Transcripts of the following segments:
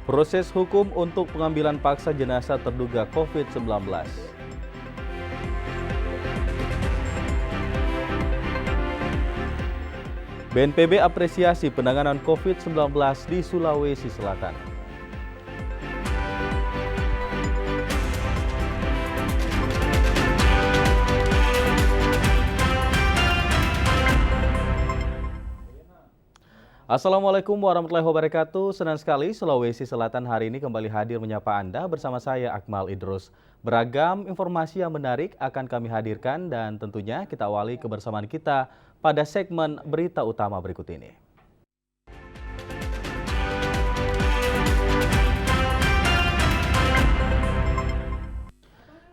Proses hukum untuk pengambilan paksa jenazah terduga COVID-19. BNPB apresiasi penanganan COVID-19 di Sulawesi Selatan. Assalamualaikum warahmatullahi wabarakatuh. Senang sekali Sulawesi Selatan hari ini kembali hadir menyapa Anda bersama saya Akmal Idrus. Beragam informasi yang menarik akan kami hadirkan dan tentunya kita awali kebersamaan kita pada segmen berita utama berikut ini.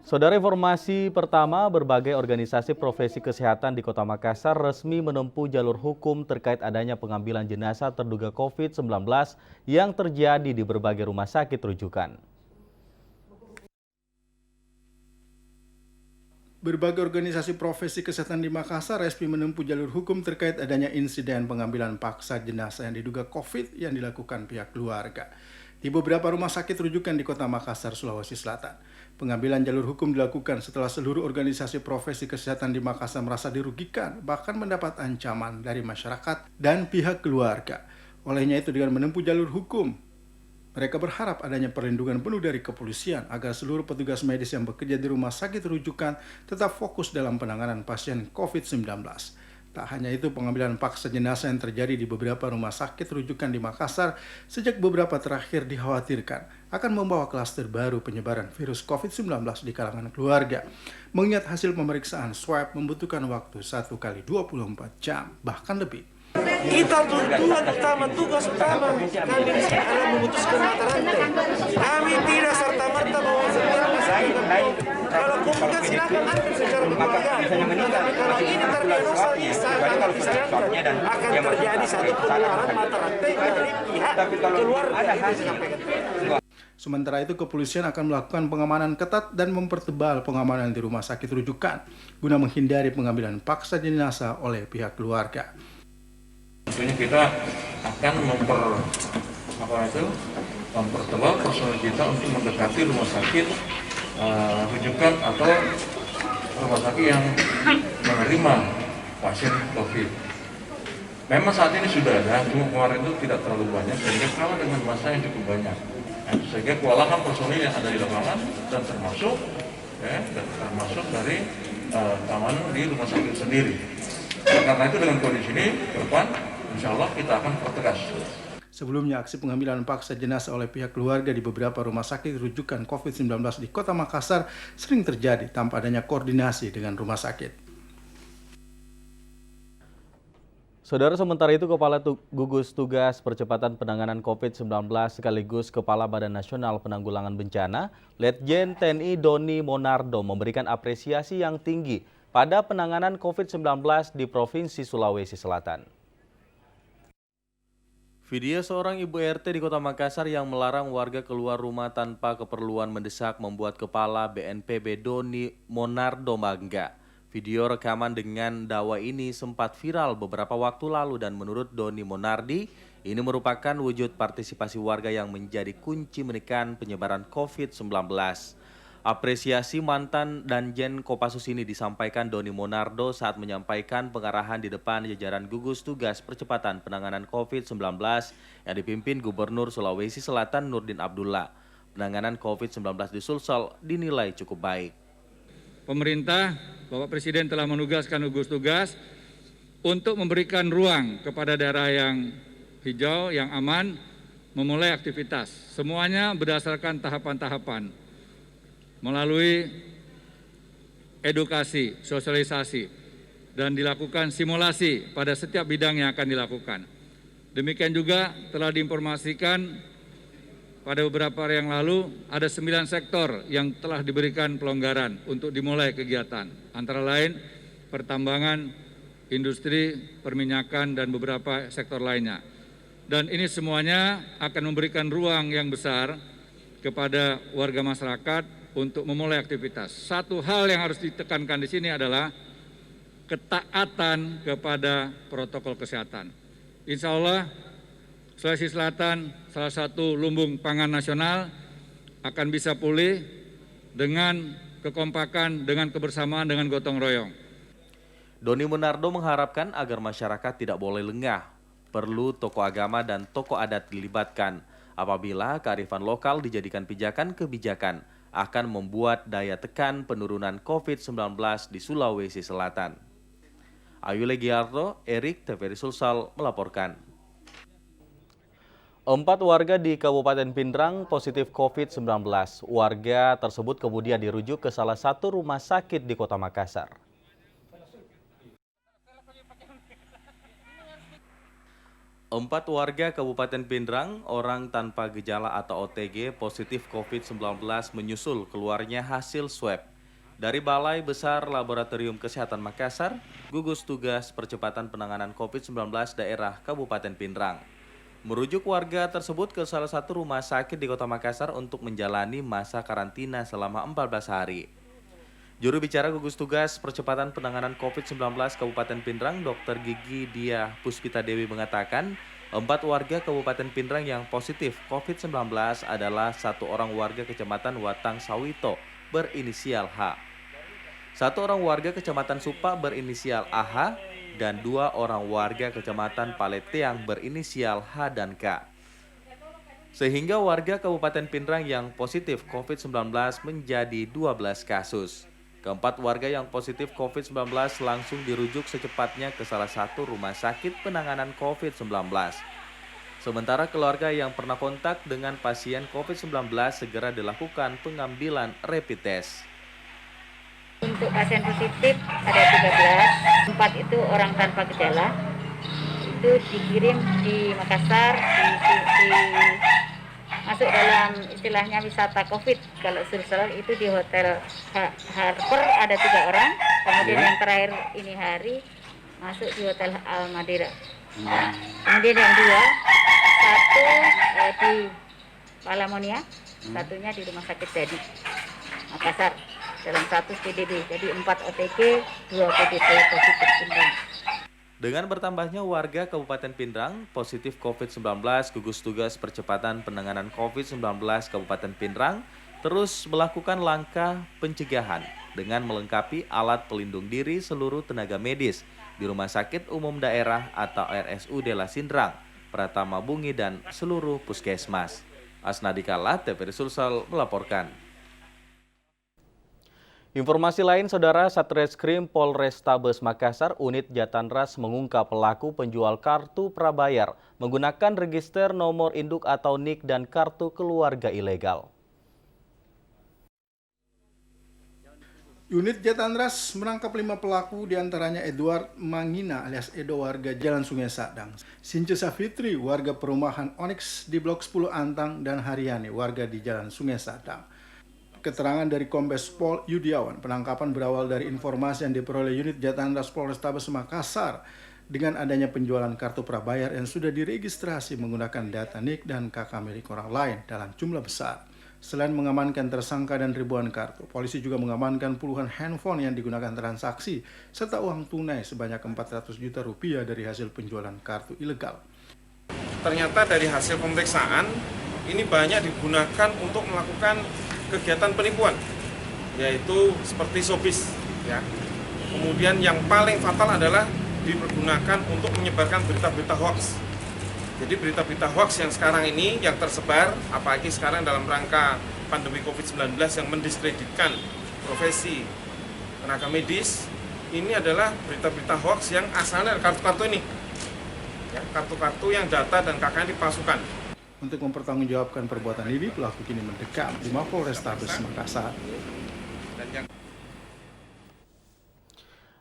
Saudara, informasi pertama, berbagai organisasi profesi kesehatan di Kota Makassar resmi menempuh jalur hukum terkait adanya pengambilan jenazah terduga COVID-19 yang terjadi di berbagai rumah sakit rujukan. Berbagai organisasi profesi kesehatan di Makassar resmi menempuh jalur hukum terkait adanya insiden pengambilan paksa jenazah yang diduga COVID yang dilakukan pihak keluarga di beberapa rumah sakit rujukan di Kota Makassar, Sulawesi Selatan. Pengambilan jalur hukum dilakukan setelah seluruh organisasi profesi kesehatan di Makassar merasa dirugikan, bahkan mendapat ancaman dari masyarakat dan pihak keluarga. Olehnya itu, dengan menempuh jalur hukum, mereka berharap adanya perlindungan penuh dari kepolisian agar seluruh petugas medis yang bekerja di rumah sakit rujukan tetap fokus dalam penanganan pasien COVID-19. Tak hanya itu, pengambilan paksa jenazah yang terjadi di beberapa rumah sakit rujukan di Makassar sejak beberapa terakhir dikhawatirkan akan membawa klaster baru penyebaran virus COVID-19 di kalangan keluarga. Mengingat hasil pemeriksaan swab membutuhkan waktu 1 kali 24 jam, bahkan lebih. Kita tugas utama kami di sini adalah memutuskan mata rantai. Kami tidak serta-merta bahwa setiap masyarakat kalau kumpulkan silakan ambil secara keluarga. Tapi kalau ini terdiagnosa disayangkan akan terjadi satu penularan mata rantai dari pihak keluarga. Sementara itu, kepolisian akan melakukan pengamanan ketat dan mempertebal pengamanan di rumah sakit rujukan guna menghindari pengambilan paksa jenazah oleh pihak keluarga. Tentunya kita akan mempertebal personel kita untuk mendekati rumah sakit rujukan atau rumah sakit yang menerima pasien COVID. Memang saat ini sudah ada, cuma kemarin itu tidak terlalu banyak sehingga kalah dengan masa yang cukup banyak. Sehingga kewalahan personil yang ada di lapangan dan termasuk dari keamanan di rumah sakit sendiri. Karena itu dengan kondisi ini ke depan insya Allah kita akan pertegas. Sebelumnya, aksi pengambilan paksa jenazah oleh pihak keluarga di beberapa rumah sakit rujukan COVID-19 di Kota Makassar sering terjadi tanpa adanya koordinasi dengan rumah sakit. Saudara, sementara itu Kepala Gugus Tugas Percepatan Penanganan COVID-19 sekaligus Kepala Badan Nasional Penanggulangan Bencana, Letjen TNI Doni Monardo memberikan apresiasi yang tinggi pada penanganan COVID-19 di Provinsi Sulawesi Selatan. Video seorang ibu RT di Kota Makassar yang melarang warga keluar rumah tanpa keperluan mendesak membuat Kepala BNPB Doni Monardo bangga. Video rekaman dengan dakwa ini sempat viral beberapa waktu lalu dan menurut Doni Monardi, ini merupakan wujud partisipasi warga yang menjadi kunci menekan penyebaran COVID-19. Apresiasi mantan Danjen Kopassus ini disampaikan Doni Monardo saat menyampaikan pengarahan di depan jajaran gugus tugas percepatan penanganan COVID-19 yang dipimpin Gubernur Sulawesi Selatan Nurdin Abdullah. Penanganan COVID-19 di Sulsel dinilai cukup baik. Pemerintah, Bapak Presiden telah menugaskan gugus tugas untuk memberikan ruang kepada daerah yang hijau, yang aman, memulai aktivitas. Semuanya berdasarkan tahapan-tahapan. Melalui edukasi, sosialisasi, dan dilakukan simulasi pada setiap bidang yang akan dilakukan. Demikian juga telah diinformasikan pada beberapa hari yang lalu ada 9 sektor yang telah diberikan pelonggaran untuk dimulai kegiatan. Antara lain pertambangan, industri, perminyakan, dan beberapa sektor lainnya. Dan ini semuanya akan memberikan ruang yang besar kepada warga masyarakat untuk memulai aktivitas. Satu hal yang harus ditekankan di sini adalah ketaatan kepada protokol kesehatan. Insya Allah Sulawesi Selatan, salah satu lumbung pangan nasional, akan bisa pulih dengan kekompakan, dengan kebersamaan, dengan gotong royong. Doni Monardo mengharapkan agar masyarakat tidak boleh lengah. Perlu tokoh agama dan tokoh adat dilibatkan. Apabila kearifan lokal dijadikan pijakan kebijakan, akan membuat daya tekan penurunan COVID-19 di Sulawesi Selatan. Ayu Legiarto, Erik, TVRI Sulsel melaporkan. 4 warga di Kabupaten Pindrang positif COVID-19. Warga tersebut kemudian dirujuk ke salah satu rumah sakit di Kota Makassar. 4 warga Kabupaten Pindrang, orang tanpa gejala atau OTG positif COVID-19 menyusul keluarnya hasil swab. Dari Balai Besar Laboratorium Kesehatan Makassar, gugus tugas percepatan penanganan COVID-19 daerah Kabupaten Pindrang. Merujuk warga tersebut ke salah satu rumah sakit di Kota Makassar untuk menjalani masa karantina selama 14 hari. Juru bicara gugus tugas percepatan penanganan COVID-19 Kabupaten Pindrang, Dr. Gigi Dia Puspita Dewi mengatakan, 4 warga Kabupaten Pindrang yang positif COVID-19 adalah 1 orang warga Kecamatan Watang Sawito berinisial H, 1 orang warga Kecamatan Supa berinisial AH, dan 2 orang warga Kecamatan Paleteang berinisial H dan K. Sehingga warga Kabupaten Pindrang yang positif COVID-19 menjadi 12 kasus. Keempat warga yang positif COVID-19 langsung dirujuk secepatnya ke salah satu rumah sakit penanganan COVID-19. Sementara keluarga yang pernah kontak dengan pasien COVID-19 segera dilakukan pengambilan rapid test. Untuk pasien positif ada 13, 4 itu orang tanpa gejala. Itu dikirim di Makassar, masuk dalam istilahnya wisata COVID. Kalau Sulsel itu di Hotel Harper ada 3 orang, kemudian yang terakhir ini hari masuk di Hotel Almadira. Kemudian yang 2, 1 di Palamonia, satunya di Rumah Sakit Jadi Makassar dalam 1 PDB. Jadi 4 OTG, 2 PDP positif Pindrang. Dengan bertambahnya warga Kabupaten Pindrang positif COVID-19, gugus tugas percepatan penanganan COVID-19 Kabupaten Pindrang terus melakukan langkah pencegahan dengan melengkapi alat pelindung diri seluruh tenaga medis di Rumah Sakit Umum Daerah atau RSUD Lasindrang, Pratama Bungi, dan seluruh puskesmas. Asnadikala, TVRI Sulsel melaporkan. Informasi lain, Saudara, Satreskrim Polrestabes Makassar Unit Jatanras mengungkap pelaku penjual kartu prabayar menggunakan register nomor induk atau NIK dan kartu keluarga ilegal. Unit Jatanras menangkap 5 pelaku, diantaranya Edward Mangina alias Edo warga Jalan Sungai Sadang, Since Safitri warga perumahan Onyx di Blok 10 Antang, dan Haryani warga di Jalan Sungai Sadang. Keterangan dari Kombes Pol Yudiawan, penangkapan berawal dari informasi yang diperoleh unit Jatanras Polrestabes Makassar dengan adanya penjualan kartu prabayar yang sudah diregistrasi menggunakan data NIK dan KK milik orang lain dalam jumlah besar. Selain mengamankan tersangka dan ribuan kartu, polisi juga mengamankan puluhan handphone yang digunakan transaksi serta uang tunai sebanyak 400 juta rupiah dari hasil penjualan kartu ilegal. Ternyata dari hasil pemeriksaan ini banyak digunakan untuk melakukan kegiatan penipuan, yaitu seperti showbiz, ya. Kemudian yang paling fatal adalah dipergunakan untuk menyebarkan berita-berita hoax. Jadi berita-berita hoax yang sekarang ini yang tersebar, apalagi sekarang dalam rangka pandemi COVID-19 yang mendiskreditkan profesi tenaga medis, ini adalah berita-berita hoax yang asalnya dari kartu-kartu ini, ya, kartu-kartu yang data dan KK dipalsukan. Untuk mempertanggungjawabkan perbuatan ini, pelaku kini mendekam di Mapolrestabes Makassar.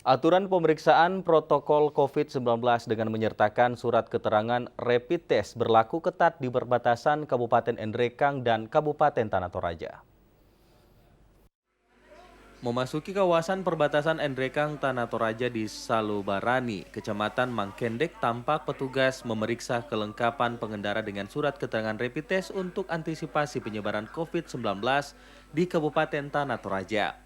Aturan pemeriksaan protokol COVID-19 dengan menyertakan surat keterangan rapid test berlaku ketat di perbatasan Kabupaten Endrekang dan Kabupaten Tanah Toraja. Memasuki kawasan perbatasan Endrekang Tanah Toraja di Salobarani, Kecamatan Mangkendek, tampak petugas memeriksa kelengkapan pengendara dengan surat keterangan rapid test untuk antisipasi penyebaran COVID-19 di Kabupaten Tanah Toraja.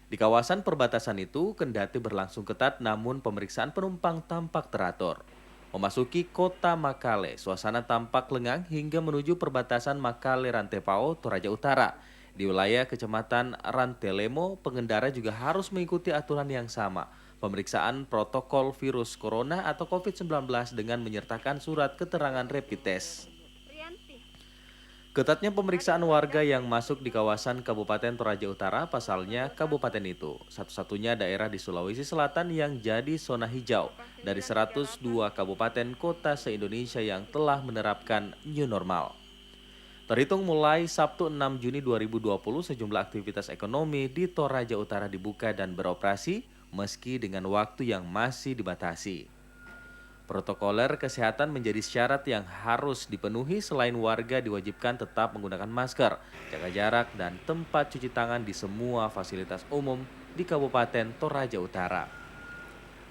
Di kawasan perbatasan itu, kendati berlangsung ketat, namun pemeriksaan penumpang tampak teratur. Memasuki kota Makale, suasana tampak lengang hingga menuju perbatasan Makale Rantepao, Toraja Utara. Di wilayah Kecamatan Rantelemo, pengendara juga harus mengikuti aturan yang sama. Pemeriksaan protokol virus corona atau COVID-19 dengan menyertakan surat keterangan rapid test. Ketatnya pemeriksaan warga yang masuk di kawasan Kabupaten Toraja Utara, pasalnya kabupaten itu satu-satunya daerah di Sulawesi Selatan yang jadi zona hijau dari 102 kabupaten kota se-Indonesia yang telah menerapkan new normal. Terhitung mulai Sabtu 6 Juni 2020, sejumlah aktivitas ekonomi di Toraja Utara dibuka dan beroperasi meski dengan waktu yang masih dibatasi. Protokoler kesehatan menjadi syarat yang harus dipenuhi selain warga diwajibkan tetap menggunakan masker, jaga jarak, dan tempat cuci tangan di semua fasilitas umum di Kabupaten Toraja Utara.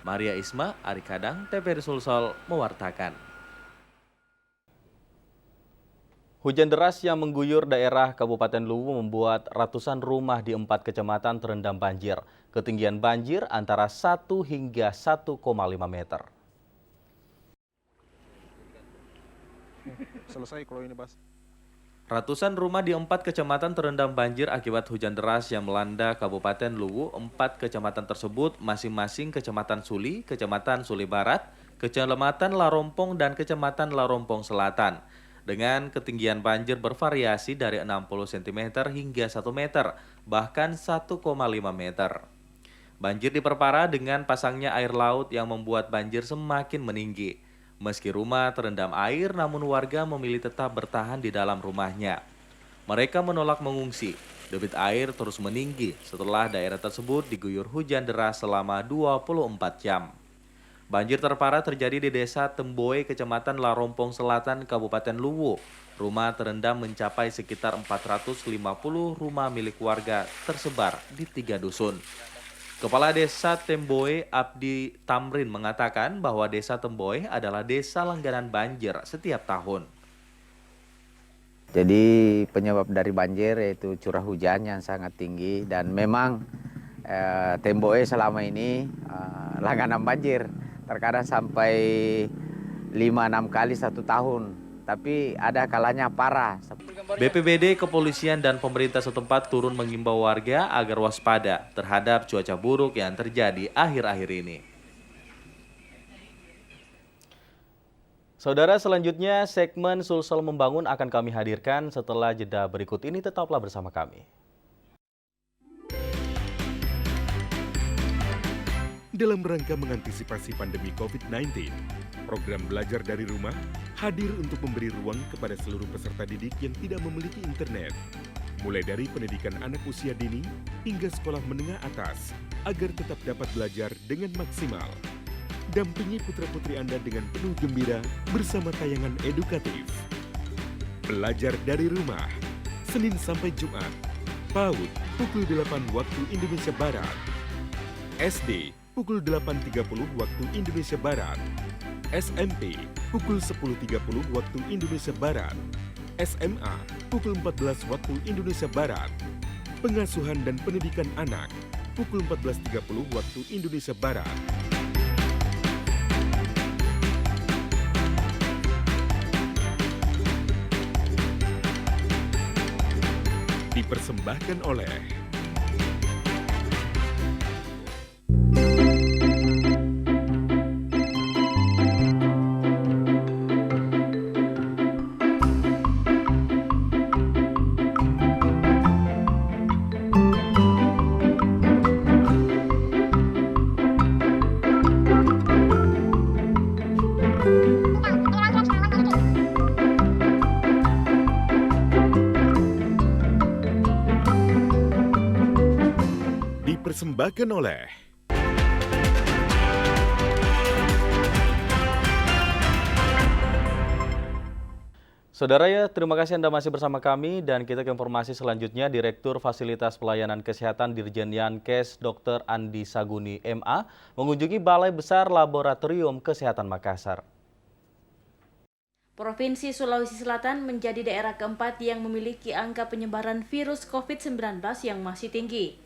Maria Isma, Ari Kadang, TVRI Sulsel mewartakan. Hujan deras yang mengguyur daerah Kabupaten Luwu membuat ratusan rumah di 4 kecamatan terendam banjir. Ketinggian banjir antara 1 hingga 1,5 meter. Selesai kalau ini, Bas. Ratusan rumah di 4 kecamatan terendam banjir akibat hujan deras yang melanda Kabupaten Luwu. 4 kecamatan tersebut masing-masing Kecamatan Suli, Kecamatan Suli Barat, Kecamatan Larompong, dan Kecamatan Larompong Selatan. Dengan ketinggian banjir bervariasi dari 60 cm hingga 1 meter, bahkan 1,5 meter. Banjir diperparah dengan pasangnya air laut yang membuat banjir semakin meninggi. Meski rumah terendam air, namun warga memilih tetap bertahan di dalam rumahnya. Mereka menolak mengungsi. Debit air terus meninggi setelah daerah tersebut diguyur hujan deras selama 24 jam. Banjir terparah terjadi di Desa Temboe, Kecamatan Larompong Selatan, Kabupaten Luwu. Rumah terendam mencapai sekitar 450 rumah milik warga tersebar di 3 dusun. Kepala Desa Temboe, Abdi Tamrin, mengatakan bahwa Desa Temboe adalah desa langganan banjir setiap tahun. Jadi penyebab dari banjir yaitu curah hujan yang sangat tinggi dan memang Temboe selama ini langganan banjir. Terkadang sampai 5-6 kali 1 tahun. Tapi ada kalanya parah. BPBD, kepolisian, dan pemerintah setempat turun mengimbau warga agar waspada terhadap cuaca buruk yang terjadi akhir-akhir ini. Saudara, selanjutnya segmen Sulsel Membangun akan kami hadirkan setelah jeda berikut ini. Tetaplah bersama kami. Dalam rangka mengantisipasi pandemi COVID-19, program belajar dari rumah hadir untuk memberi ruang kepada seluruh peserta didik yang tidak memiliki internet, mulai dari pendidikan anak usia dini hingga sekolah menengah atas, agar tetap dapat belajar dengan maksimal. Dampingi putra-putri Anda dengan penuh gembira bersama tayangan edukatif. Belajar dari rumah, Senin sampai Jumat, PAUD pukul 8 waktu Indonesia Barat, SD pukul 8.30 waktu Indonesia Barat, SMP pukul 10.30 waktu Indonesia Barat, SMA pukul 14 waktu Indonesia Barat, Pengasuhan dan Pendidikan Anak pukul 14.30 waktu Indonesia Barat. Dipersembahkan oleh dipersembahkan oleh Saudara ya, terima kasih Anda masih bersama kami dan kita ke informasi selanjutnya. Direktur Fasilitas Pelayanan Kesehatan Dirjen Yankes Dr. Andi Saguni MA mengunjungi Balai Besar Laboratorium Kesehatan Makassar. Provinsi Sulawesi Selatan menjadi daerah keempat yang memiliki angka penyebaran virus COVID-19 yang masih tinggi.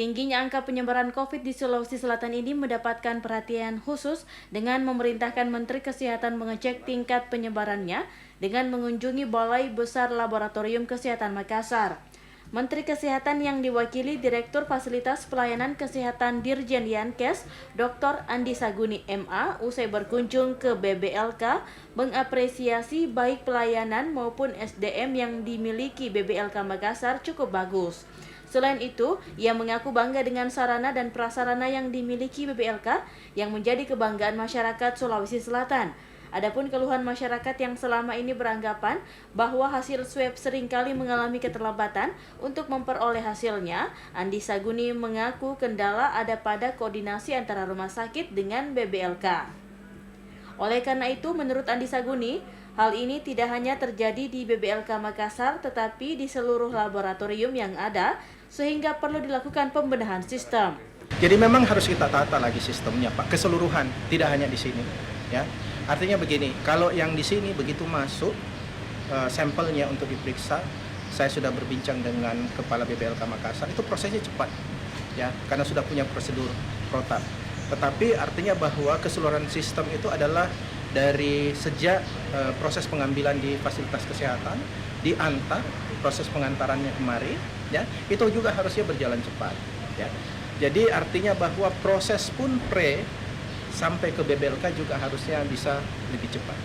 Tingginya angka penyebaran COVID di Sulawesi Selatan ini mendapatkan perhatian khusus dengan memerintahkan Menteri Kesehatan mengecek tingkat penyebarannya dengan mengunjungi Balai Besar Laboratorium Kesehatan Makassar. Menteri Kesehatan yang diwakili Direktur Fasilitas Pelayanan Kesehatan Dirjen Yankes, Dr. Andi Saguni MA, usai berkunjung ke BBLK, mengapresiasi baik pelayanan maupun SDM yang dimiliki BBLK Makassar cukup bagus. Selain itu, ia mengaku bangga dengan sarana dan prasarana yang dimiliki BBLK yang menjadi kebanggaan masyarakat Sulawesi Selatan. Adapun keluhan masyarakat yang selama ini beranggapan bahwa hasil swab seringkali mengalami keterlambatan untuk memperoleh hasilnya, Andi Saguni mengaku kendala ada pada koordinasi antara rumah sakit dengan BBLK. Oleh karena itu, menurut Andi Saguni, hal ini tidak hanya terjadi di BBLK Makassar tetapi di seluruh laboratorium yang ada, sehingga perlu dilakukan pembenahan sistem. Jadi memang harus kita tata lagi sistemnya, Pak, keseluruhan, tidak hanya di sini, ya. Artinya begini, kalau yang di sini begitu masuk sampelnya untuk diperiksa, saya sudah berbincang dengan Kepala BBLK Makassar, itu prosesnya cepat, ya, karena sudah punya prosedur protap. Tetapi artinya bahwa keseluruhan sistem itu adalah dari sejak proses pengambilan di fasilitas kesehatan, diantar, proses pengantarannya kemari, ya, itu juga harusnya berjalan cepat, ya. Jadi artinya bahwa proses pun sampai ke BBLK juga harusnya bisa lebih cepat.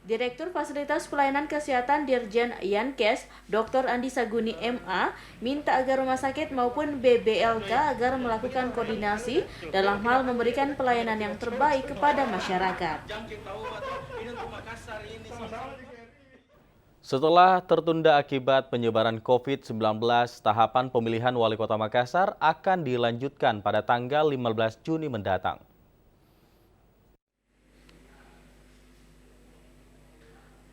Direktur Fasilitas Pelayanan Kesehatan Dirjen Yankes, Dr. Andi Saguni MA, minta agar rumah sakit maupun BBLK agar melakukan koordinasi dalam hal memberikan pelayanan yang terbaik kepada masyarakat. Setelah tertunda akibat penyebaran COVID-19, tahapan pemilihan Wali Kota Makassar akan dilanjutkan pada tanggal 15 Juni mendatang.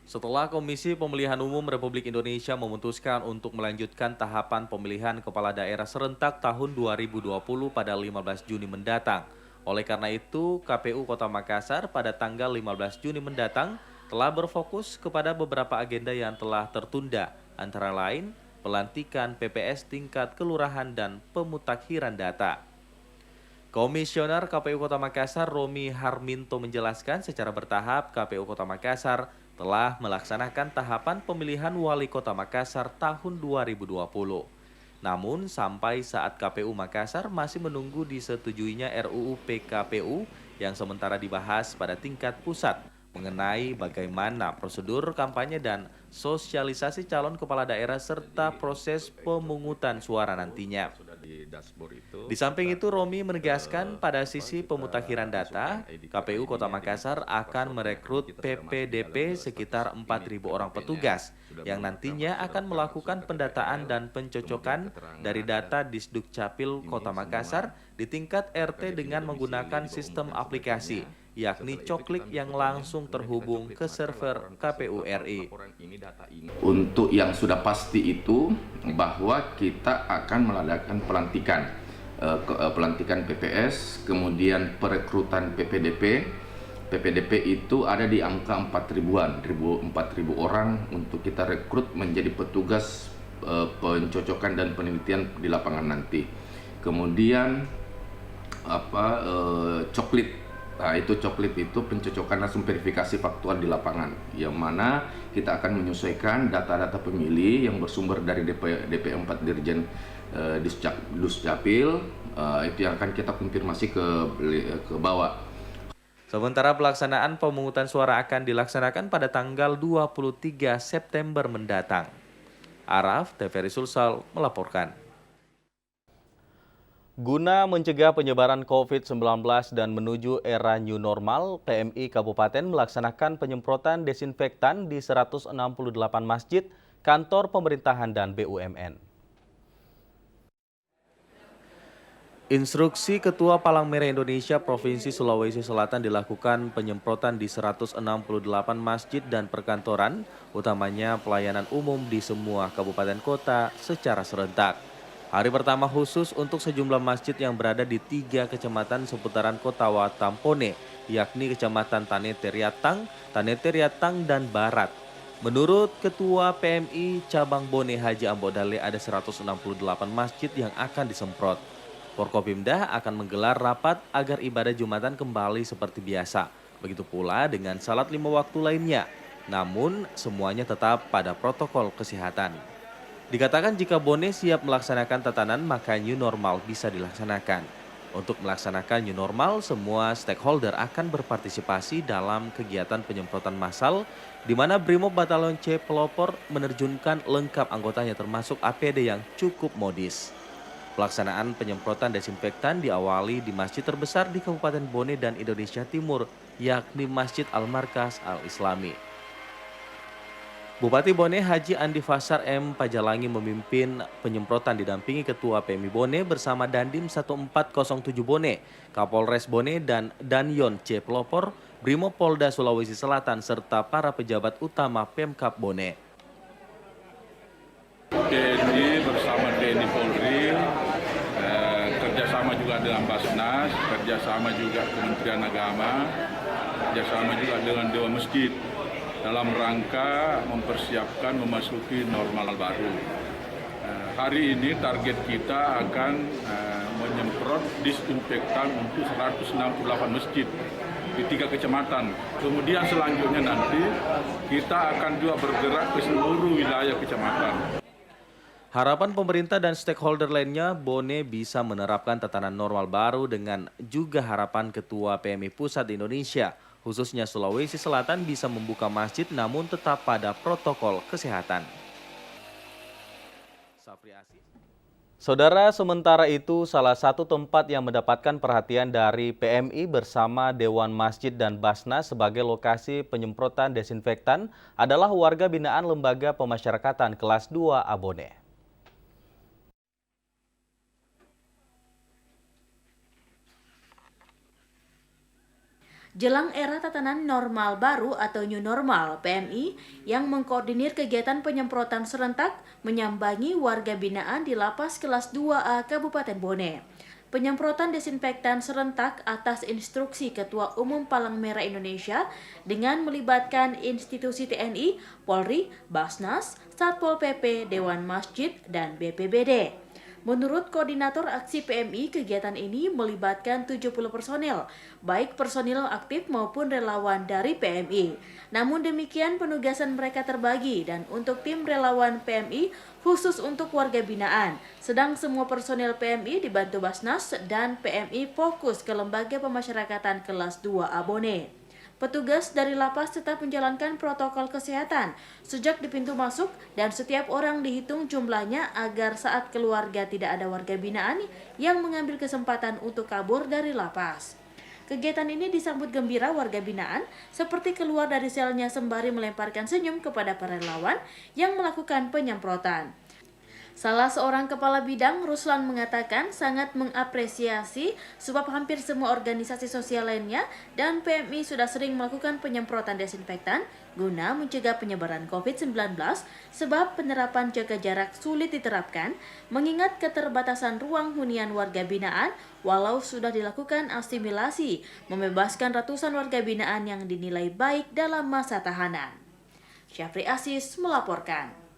Setelah Komisi Pemilihan Umum Republik Indonesia memutuskan untuk melanjutkan tahapan pemilihan kepala daerah serentak tahun 2020 pada 15 Juni mendatang. Oleh karena itu, KPU Kota Makassar pada tanggal 15 Juni mendatang telah berfokus kepada beberapa agenda yang telah tertunda, antara lain pelantikan PPS tingkat kelurahan dan pemutakhiran data. Komisioner KPU Kota Makassar Romi Harminto menjelaskan secara bertahap KPU Kota Makassar telah melaksanakan tahapan pemilihan Wali Kota Makassar tahun 2020. Namun sampai saat KPU Makassar masih menunggu disetujuinya RUU PKPU yang sementara dibahas pada tingkat pusat mengenai bagaimana prosedur kampanye dan sosialisasi calon kepala daerah serta proses pemungutan suara nantinya. Di samping itu, Romi menegaskan pada sisi pemutakhiran data, KPU Kota Makassar akan merekrut PPDP sekitar 4.000 orang petugas yang nantinya akan melakukan pendataan dan pencocokan dari data Disdukcapil Kota Makassar di tingkat RT dengan menggunakan sistem aplikasi, yakni coklik yang langsung terhubung ke server KPU RI. Untuk yang sudah pasti itu bahwa kita akan mengadakan pelantikan PPS, kemudian perekrutan PPDP. PPDP itu ada di angka 4.000-an, 4.000 orang untuk kita rekrut menjadi petugas pencocokan dan penelitian di lapangan nanti. Kemudian coklit. Nah, itu coklit itu pencocokan langsung verifikasi faktual di lapangan, yang mana kita akan menyesuaikan data-data pemilih yang bersumber dari DP4 Dirjen Duscapil, itu yang akan kita konfirmasi ke bawah. Sementara pelaksanaan pemungutan suara akan dilaksanakan pada tanggal 23 September mendatang. Araf, TVRI Sulsel melaporkan. Guna mencegah penyebaran COVID-19 dan menuju era new normal, PMI Kabupaten melaksanakan penyemprotan desinfektan di 168 masjid, kantor pemerintahan dan BUMN. Instruksi Ketua Palang Merah Indonesia Provinsi Sulawesi Selatan dilakukan penyemprotan di 168 masjid dan perkantoran, utamanya pelayanan umum di semua kabupaten kota secara serentak. Hari pertama khusus untuk sejumlah masjid yang berada di 3 kecamatan seputaran Kota Watampone, yakni Kecamatan Tanete Riatang, dan Barat. Menurut Ketua PMI Cabang Bone Haji Ambodale ada 168 masjid yang akan disemprot. Forkopimda akan menggelar rapat agar ibadah Jumatan kembali seperti biasa. Begitu pula dengan salat 5 waktu lainnya. Namun semuanya tetap pada protokol kesehatan. Dikatakan jika Bone siap melaksanakan tatanan, maka new normal bisa dilaksanakan. Untuk melaksanakan new normal, semua stakeholder akan berpartisipasi dalam kegiatan penyemprotan massal, di mana Brimob Batalion C Pelopor menerjunkan lengkap anggotanya termasuk APD yang cukup modis. Pelaksanaan penyemprotan desinfektan diawali di masjid terbesar di Kabupaten Bone dan Indonesia Timur, yakni Masjid Al-Markas Al-Islami. Bupati Bone Haji Andi Fasar M. Pajalangi memimpin penyemprotan didampingi Ketua PMI Bone bersama Dandim 1407 Bone, Kapolres Bone dan Danyon C. Pelopor, Brimob Polda Sulawesi Selatan serta para pejabat utama Pemkab Bone. TNI bersama TNI Polri, kerjasama juga dengan Basnas, kerjasama juga Kementerian Agama, kerjasama juga dengan Dewan Masjid dalam rangka mempersiapkan memasuki normal baru. Hari ini target kita akan menyemprot disinfektan untuk 168 masjid di 3 kecamatan. Kemudian selanjutnya nanti kita akan juga bergerak ke seluruh wilayah kecamatan. Harapan pemerintah dan stakeholder lainnya, Bone bisa menerapkan tatanan normal baru dengan juga harapan Ketua PMI Pusat Indonesia, khususnya Sulawesi Selatan bisa membuka masjid namun tetap pada protokol kesehatan. Saudara, sementara itu salah satu tempat yang mendapatkan perhatian dari PMI bersama Dewan Masjid dan Basnas sebagai lokasi penyemprotan desinfektan adalah warga binaan Lembaga Pemasyarakatan kelas 2 Abone. Jelang era tatanan normal baru atau new normal, PMI yang mengkoordinir kegiatan penyemprotan serentak menyambangi warga binaan di Lapas Kelas 2A Kabupaten Bone. Penyemprotan desinfektan serentak atas instruksi Ketua Umum Palang Merah Indonesia dengan melibatkan institusi TNI, Polri, Basnas, Satpol PP, Dewan Masjid, dan BPBD. Menurut Koordinator Aksi PMI, kegiatan ini melibatkan 70 personel, baik personil aktif maupun relawan dari PMI. Namun demikian penugasan mereka terbagi dan untuk tim relawan PMI khusus untuk warga binaan, sedang semua personel PMI dibantu Basnas dan PMI fokus ke Lembaga Pemasyarakatan kelas 2 Abone. Petugas dari lapas tetap menjalankan protokol kesehatan sejak di pintu masuk dan setiap orang dihitung jumlahnya agar saat keluarga tidak ada warga binaan yang mengambil kesempatan untuk kabur dari lapas. Kegiatan ini disambut gembira warga binaan seperti keluar dari selnya sembari melemparkan senyum kepada para relawan yang melakukan penyemprotan. Salah seorang kepala bidang, Ruslan, mengatakan sangat mengapresiasi sebab hampir semua organisasi sosial lainnya dan PMI sudah sering melakukan penyemprotan desinfektan guna mencegah penyebaran COVID-19 sebab penerapan jaga jarak sulit diterapkan mengingat keterbatasan ruang hunian warga binaan walau sudah dilakukan asimilasi membebaskan ratusan warga binaan yang dinilai baik dalam masa tahanan. Syafri Aziz melaporkan.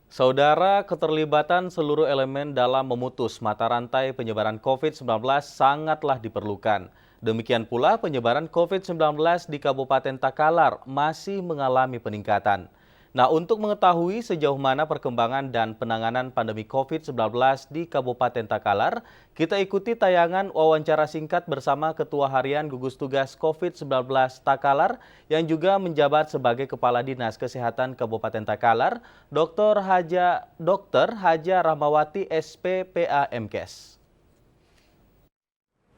Saudara, keterlibatan seluruh elemen dalam memutus mata rantai penyebaran COVID-19 sangatlah diperlukan. Demikian pula penyebaran COVID-19 di Kabupaten Takalar masih mengalami peningkatan. Nah, untuk mengetahui sejauh mana perkembangan dan penanganan pandemi COVID-19 di Kabupaten Takalar, kita ikuti tayangan wawancara singkat bersama Ketua Harian Gugus Tugas COVID-19 Takalar yang juga menjabat sebagai Kepala Dinas Kesehatan Kabupaten Takalar, Dr. Haja Rahmawati SPPA MKes.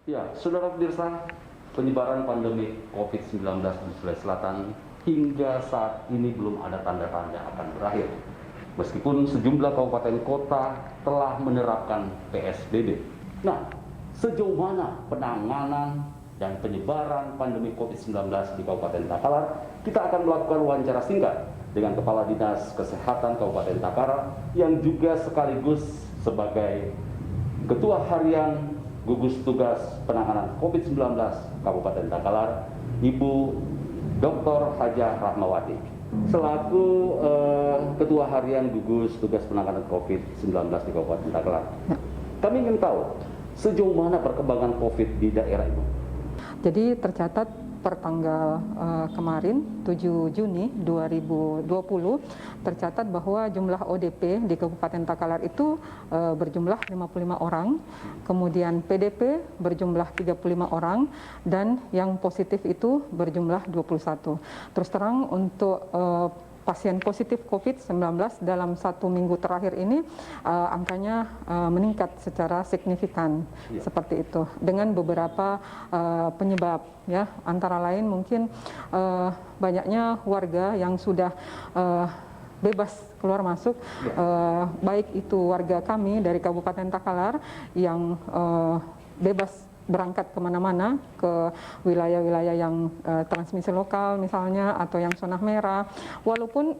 Ya, Saudara pemirsa, penyebaran pandemi COVID-19 di Sulawesi Selatan hingga saat ini belum ada tanda-tanda akan berakhir. Meskipun sejumlah kabupaten kota telah menerapkan PSBB. Nah, sejauh mana penanganan dan penyebaran pandemi COVID-19 di Kabupaten Takalar? Kita akan melakukan wawancara singkat dengan Kepala Dinas Kesehatan Kabupaten Takalar yang juga sekaligus sebagai Ketua Harian Gugus Tugas Penanganan COVID-19 Kabupaten Takalar, Ibu Dr. Haja Rahmawati. Selaku Ketua Harian Gugus Tugas Penanganan COVID-19 di Kabupaten Takalar, kami ingin tahu sejauh mana perkembangan COVID di daerah itu. Jadi tercatat per tanggal kemarin 7 Juni 2020 tercatat bahwa jumlah ODP di Kabupaten Takalar itu berjumlah 55 orang, kemudian PDP berjumlah 35 orang, dan yang positif itu berjumlah 21. Terus terang untuk pasien positif COVID-19 dalam 1 minggu terakhir ini angkanya meningkat secara signifikan, seperti itu, dengan beberapa penyebab, ya, antara lain mungkin banyaknya warga yang sudah bebas keluar masuk, baik itu warga kami dari Kabupaten Takalar yang bebas berangkat kemana-mana ke wilayah-wilayah yang transmisi lokal misalnya, atau yang zona merah,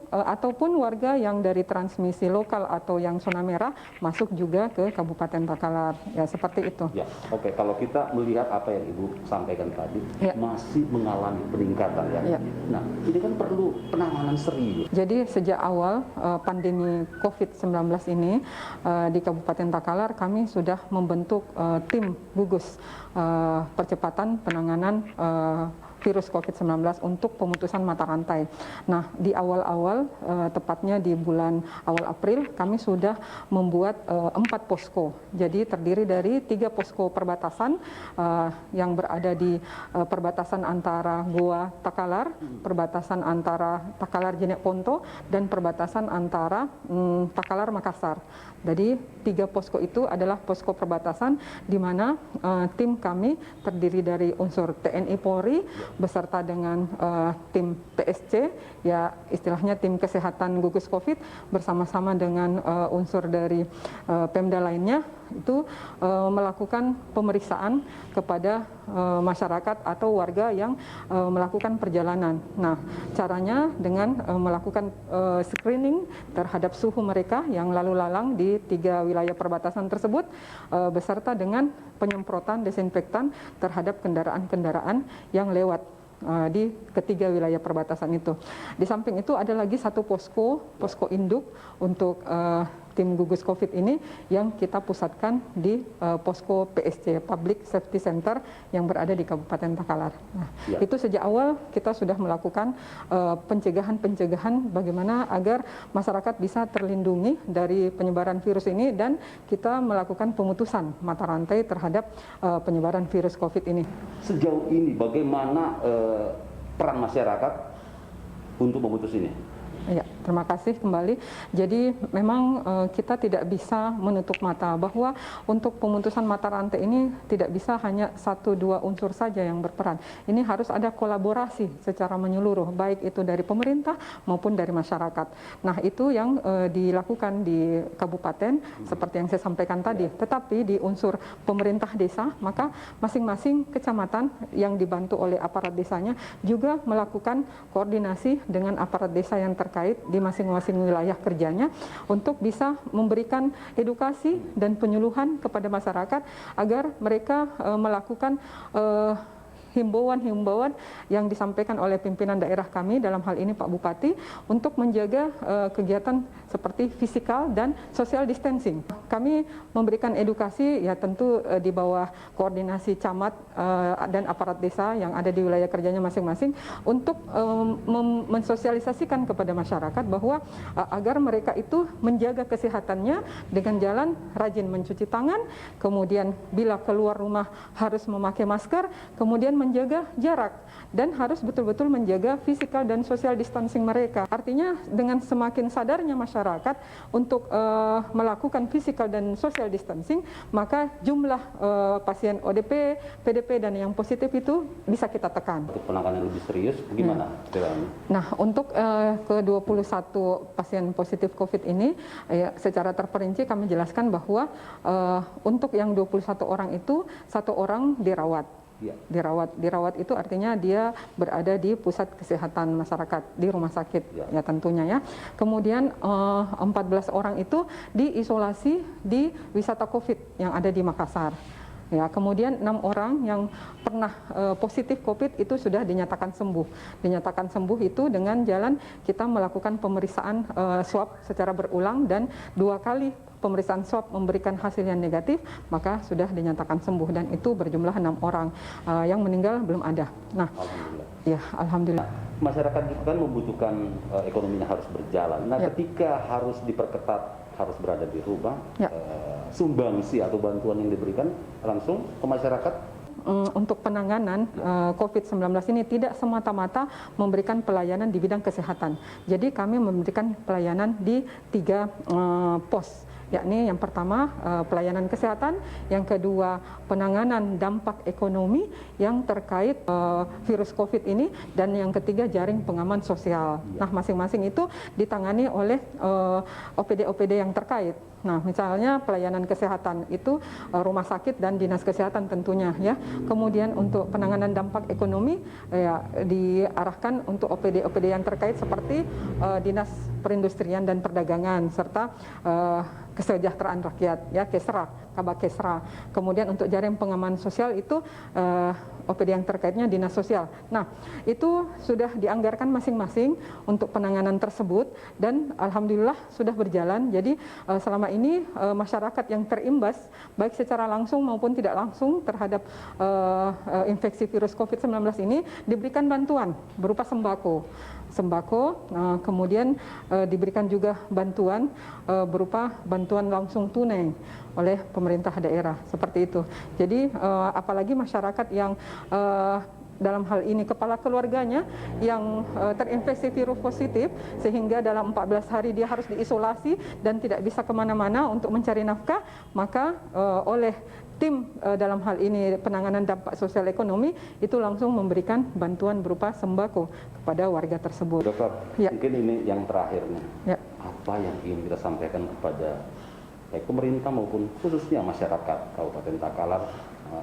ataupun warga yang dari transmisi lokal atau yang zona merah masuk juga ke Kabupaten Takalar, ya, seperti itu. Ya, oke. Kalau kita melihat apa yang Ibu sampaikan tadi, masih mengalami peningkatan, ya. Nah, ini kan perlu penanganan serius. Jadi sejak awal pandemi COVID-19 ini di Kabupaten Takalar kami sudah membentuk tim gugus percepatan penanganan virus COVID-19 untuk pemutusan mata rantai. Nah, di awal-awal, tepatnya di bulan awal April, kami sudah membuat 4 posko. Jadi terdiri dari 3 posko perbatasan yang berada di perbatasan antara Goa Takalar, perbatasan antara Takalar Jenek Ponto, dan perbatasan antara Takalar Makassar. Jadi 3 posko itu adalah posko perbatasan di mana tim kami terdiri dari unsur TNI Polri beserta dengan tim PSC, ya istilahnya tim kesehatan gugus COVID, bersama-sama dengan unsur dari Pemda lainnya, itu melakukan pemeriksaan kepada masyarakat atau warga yang melakukan perjalanan. Nah, caranya dengan melakukan screening terhadap suhu mereka yang lalu lalang di 3 wilayah perbatasan tersebut, beserta dengan penyemprotan desinfektan terhadap kendaraan-kendaraan yang lewat di ketiga wilayah perbatasan itu. Di samping itu ada lagi 1 posko induk untuk tim gugus COVID ini yang kita pusatkan di posko PSC, Public Safety Center, yang berada di Kabupaten Takalar. Nah, itu sejak awal kita sudah melakukan pencegahan bagaimana agar masyarakat bisa terlindungi dari penyebaran virus ini, dan kita melakukan pemutusan mata rantai terhadap penyebaran virus COVID ini. Sejauh ini bagaimana peran masyarakat untuk memutus ini? Ya, terima kasih kembali. Jadi memang kita tidak bisa menutup mata bahwa untuk pemutusan mata rantai ini tidak bisa hanya 1-2 unsur saja yang berperan. Ini harus ada kolaborasi secara menyeluruh, baik itu dari pemerintah maupun dari masyarakat. Nah, itu yang dilakukan di kabupaten seperti yang saya sampaikan tadi. Tetapi di unsur pemerintah desa, maka masing-masing kecamatan yang dibantu oleh aparat desanya juga melakukan koordinasi dengan aparat desa yang terkait di masing-masing wilayah kerjanya untuk bisa memberikan edukasi dan penyuluhan kepada masyarakat agar mereka melakukan himbauan-himbauan yang disampaikan oleh pimpinan daerah kami, dalam hal ini Pak Bupati, untuk menjaga kegiatan seperti fisikal dan social distancing. Kami memberikan edukasi, ya tentu di bawah koordinasi camat dan aparat desa yang ada di wilayah kerjanya masing-masing, untuk mensosialisasikan kepada masyarakat bahwa agar mereka itu menjaga kesehatannya dengan jalan rajin mencuci tangan, kemudian bila keluar rumah harus memakai masker, kemudian menjaga jarak, dan harus betul-betul menjaga physical dan social distancing mereka. Artinya dengan semakin sadarnya masyarakat untuk melakukan physical dan social distancing, maka jumlah pasien ODP, PDP dan yang positif itu bisa kita tekan. Untuk penanganan lebih serius, bagaimana? Nah, untuk ke-21 pasien positif COVID ini, secara terperinci kami jelaskan bahwa untuk yang 21 orang itu, 1 orang dirawat. Dirawat itu artinya dia berada di pusat kesehatan masyarakat, di rumah sakit, ya tentunya ya. Kemudian 14 orang itu diisolasi di wisata COVID yang ada di Makassar. Ya, kemudian 6 orang yang pernah positif COVID itu sudah dinyatakan sembuh. Dinyatakan sembuh itu dengan jalan kita melakukan pemeriksaan swab secara berulang dan 2 kali pemeriksaan swab memberikan hasil yang negatif, maka sudah dinyatakan sembuh dan itu berjumlah 6 orang. Yang meninggal belum ada. Nah, alhamdulillah. Ya, alhamdulillah. Masyarakat itu kan membutuhkan ekonominya harus berjalan. Nah, ketika harus diperketat, harus berada di rumah, sumbangsi atau bantuan yang diberikan langsung ke masyarakat. Untuk penanganan COVID-19 ini tidak semata-mata memberikan pelayanan di bidang kesehatan. Jadi kami memberikan pelayanan di 3 pos. Yakni yang pertama pelayanan kesehatan, yang kedua penanganan dampak ekonomi yang terkait virus COVID ini, dan yang ketiga jaring pengaman sosial. Nah, masing-masing itu ditangani oleh OPD-OPD yang terkait. Nah, misalnya pelayanan kesehatan itu rumah sakit dan dinas kesehatan tentunya ya. Kemudian untuk penanganan dampak ekonomi ya diarahkan untuk OPD-OPD yang terkait seperti dinas perindustrian dan perdagangan serta kesejahteraan rakyat ya, Kesra, Kabak Kesra. Kemudian untuk jaring pengaman sosial itu OPD yang terkaitnya dinas sosial. Nah, itu sudah dianggarkan masing-masing untuk penanganan tersebut dan alhamdulillah sudah berjalan. Jadi selama ini masyarakat yang terimbas baik secara langsung maupun tidak langsung terhadap infeksi virus COVID-19 ini diberikan bantuan berupa sembako, kemudian diberikan juga bantuan berupa bantuan langsung tunai oleh pemerintah daerah, seperti itu. Jadi apalagi masyarakat yang dalam hal ini kepala keluarganya yang terinfeksi virus positif sehingga dalam 14 hari dia harus diisolasi dan tidak bisa kemana-mana untuk mencari nafkah, maka oleh tim dalam hal ini penanganan dampak sosial ekonomi itu langsung memberikan bantuan berupa sembako kepada warga tersebut. Dokter, mungkin ini yang terakhir nih. Apa yang ingin kita sampaikan kepada baik pemerintah maupun khususnya masyarakat Kabupaten Takalar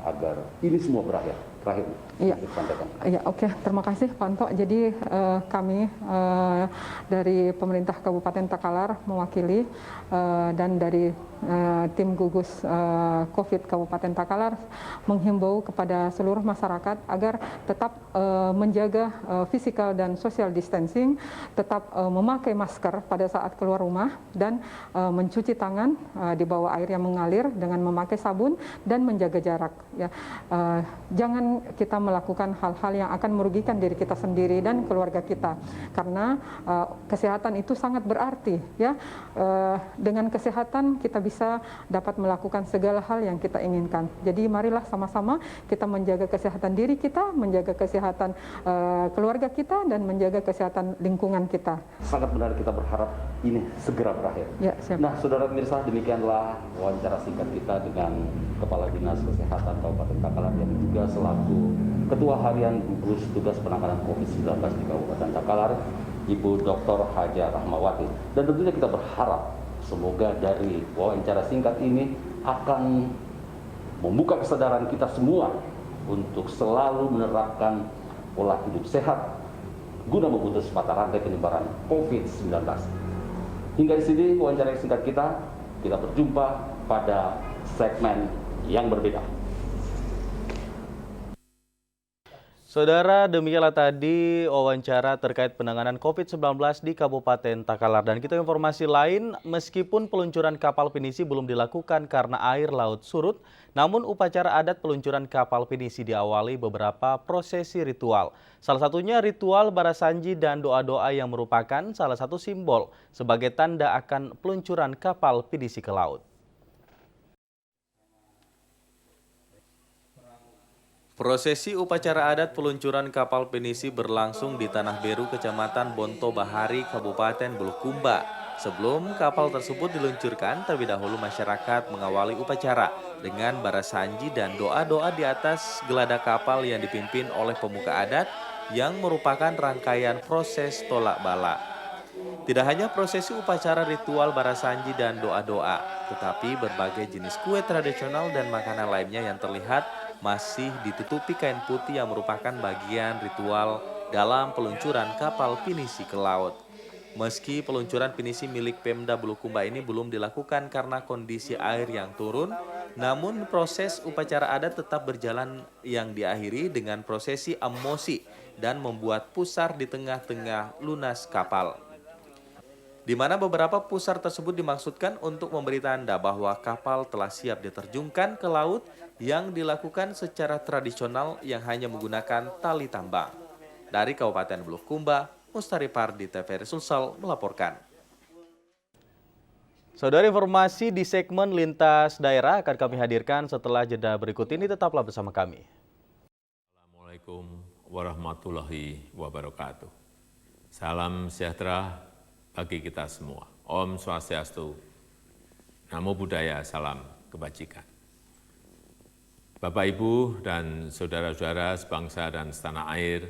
agar ini semua berakhir? Terakhir, Iya, oke. Terima kasih Pak Anto. Jadi kami dari pemerintah Kabupaten Takalar mewakili dan dari tim gugus COVID Kabupaten Takalar menghimbau kepada seluruh masyarakat agar tetap menjaga physical dan social distancing, tetap memakai masker pada saat keluar rumah dan mencuci tangan di bawah air yang mengalir dengan memakai sabun dan menjaga jarak. Ya, jangan kita melakukan hal-hal yang akan merugikan diri kita sendiri dan keluarga kita, karena kesehatan itu sangat berarti. Ya, dengan kesehatan kita bisa dapat melakukan segala hal yang kita inginkan. Jadi marilah sama-sama kita menjaga kesehatan diri kita, menjaga kesehatan keluarga kita, dan menjaga kesehatan lingkungan kita. Sangat benar, kita berharap ini segera berakhir. Ya, siap. Nah, saudara pemirsa, demikianlah wawancara singkat kita dengan Kepala Dinas Kesehatan Kabupaten Takalar yang juga selaku Ketua Harian Gugus Tugas Penanganan COVID-19 di Kabupaten Takalar, Ibu Dr. Haja Rahmawati. Dan tentunya kita berharap semoga dari wawancara singkat ini akan membuka kesadaran kita semua untuk selalu menerapkan pola hidup sehat guna memutus mata rantai penyebaran COVID-19. Hingga di sini wawancara singkat kita berjumpa pada segmen yang berbeda. Saudara, demikianlah tadi wawancara terkait penanganan COVID-19 di Kabupaten Takalar. Dan kita informasi lain, meskipun peluncuran kapal pinisi belum dilakukan karena air laut surut, namun upacara adat peluncuran kapal pinisi diawali beberapa prosesi ritual. Salah satunya ritual barasanji dan doa-doa yang merupakan salah satu simbol sebagai tanda akan peluncuran kapal pinisi ke laut. Prosesi upacara adat peluncuran kapal pinisi berlangsung di Tanah Beru, Kecamatan Bonto Bahari, Kabupaten Bulukumba. Sebelum kapal tersebut diluncurkan, terlebih dahulu masyarakat mengawali upacara dengan barasanji dan doa-doa di atas geladak kapal yang dipimpin oleh pemuka adat yang merupakan rangkaian proses tolak bala. Tidak hanya prosesi upacara ritual barasanji dan doa-doa, tetapi berbagai jenis kue tradisional dan makanan lainnya yang terlihat masih ditutupi kain putih yang merupakan bagian ritual dalam peluncuran kapal pinisi ke laut. Meski peluncuran pinisi milik Pemda Bulukumba ini belum dilakukan karena kondisi air yang turun, namun proses upacara adat tetap berjalan yang diakhiri dengan prosesi emosi dan membuat pusar di tengah-tengah lunas kapal. Di mana beberapa pusar tersebut dimaksudkan untuk memberi tanda bahwa kapal telah siap diterjunkan ke laut yang dilakukan secara tradisional yang hanya menggunakan tali tambang. Dari Kabupaten Bulukumba, Mustari Pardi TVRI Sulsel melaporkan. Saudara, informasi di segmen Lintas Daerah akan kami hadirkan setelah jeda berikut ini. Tetaplah bersama kami. Assalamualaikum warahmatullahi wabarakatuh. Salam sejahtera bagi kita semua. Om Swastiastu, Namo Buddhaya, salam kebajikan. Bapak, Ibu, dan saudara-saudara sebangsa dan setanah air,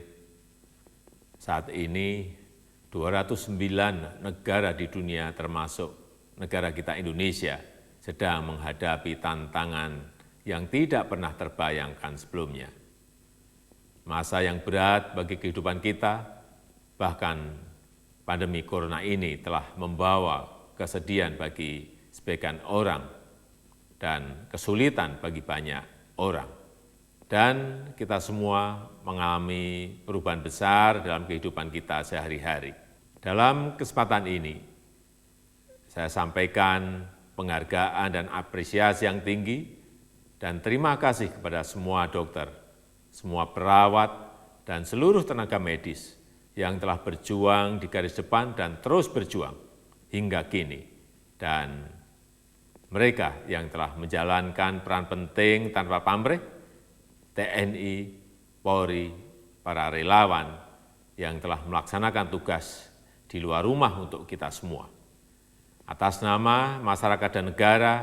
saat ini 209 negara di dunia termasuk negara kita Indonesia sedang menghadapi tantangan yang tidak pernah terbayangkan sebelumnya. Masa yang berat bagi kehidupan kita, bahkan pandemi corona ini telah membawa kesedihan bagi sebagian orang dan kesulitan bagi banyak orang. Dan kita semua mengalami perubahan besar dalam kehidupan kita sehari-hari. Dalam kesempatan ini, saya sampaikan penghargaan dan apresiasi yang tinggi dan terima kasih kepada semua dokter, semua perawat, dan seluruh tenaga medis yang telah berjuang di garis depan dan terus berjuang hingga kini. Dan mereka yang telah menjalankan peran penting tanpa pamrih, TNI, Polri, para relawan yang telah melaksanakan tugas di luar rumah untuk kita semua. Atas nama masyarakat dan negara,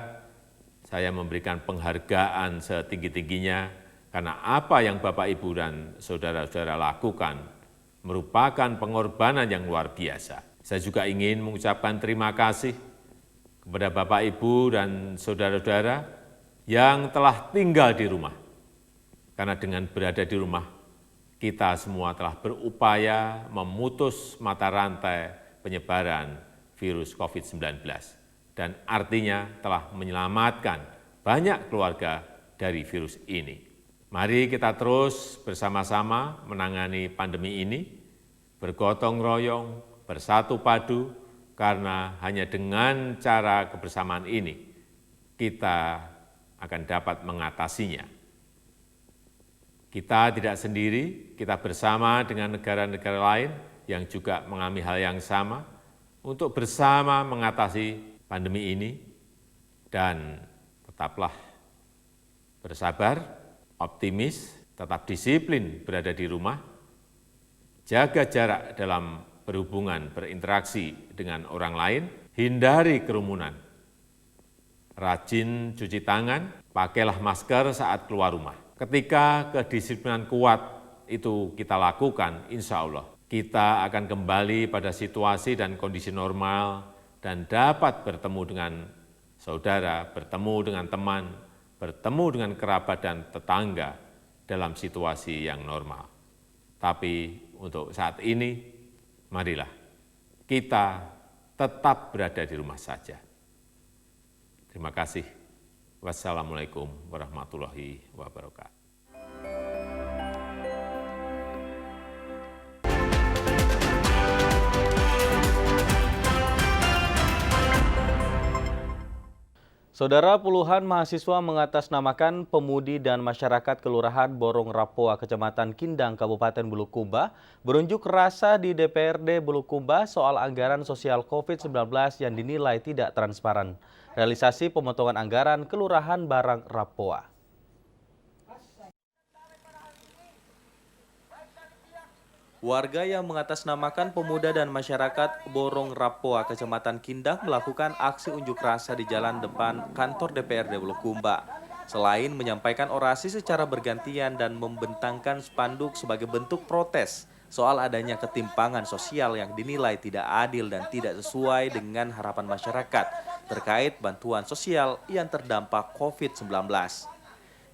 saya memberikan penghargaan setinggi-tingginya karena apa yang Bapak, Ibu, dan saudara-saudara lakukan merupakan pengorbanan yang luar biasa. Saya juga ingin mengucapkan terima kasih kepada Bapak, Ibu, dan saudara-saudara yang telah tinggal di rumah. Karena dengan berada di rumah, kita semua telah berupaya memutus mata rantai penyebaran virus COVID-19 dan artinya telah menyelamatkan banyak keluarga dari virus ini. Mari kita terus bersama-sama menangani pandemi ini, bergotong royong, bersatu padu, karena hanya dengan cara kebersamaan ini kita akan dapat mengatasinya. Kita tidak sendiri, kita bersama dengan negara-negara lain yang juga mengalami hal yang sama untuk bersama mengatasi pandemi ini dan tetaplah bersabar, optimis, tetap disiplin berada di rumah, jaga jarak dalam berhubungan, berinteraksi dengan orang lain, hindari kerumunan, rajin cuci tangan, pakailah masker saat keluar rumah. Ketika kedisiplinan kuat itu kita lakukan, insya Allah kita akan kembali pada situasi dan kondisi normal dan dapat bertemu dengan saudara, bertemu dengan teman, bertemu dengan kerabat dan tetangga dalam situasi yang normal. Tapi untuk saat ini, marilah kita tetap berada di rumah saja. Terima kasih. Wassalamualaikum warahmatullahi wabarakatuh. Saudara, puluhan mahasiswa mengatasnamakan pemudi dan masyarakat Kelurahan Borong Rapoa, Kecamatan Kindang, Kabupaten Bulukumba, berunjuk rasa di DPRD Bulukumba soal anggaran sosial COVID-19 yang dinilai tidak transparan. Realisasi pemotongan anggaran Kelurahan Borong Rapoa. Warga yang mengatasnamakan pemuda dan masyarakat Borong Rapoa, Kecamatan Kindang melakukan aksi unjuk rasa di jalan depan kantor DPRD Bulukumba. Selain menyampaikan orasi secara bergantian dan membentangkan spanduk sebagai bentuk protes soal adanya ketimpangan sosial yang dinilai tidak adil dan tidak sesuai dengan harapan masyarakat terkait bantuan sosial yang terdampak COVID-19.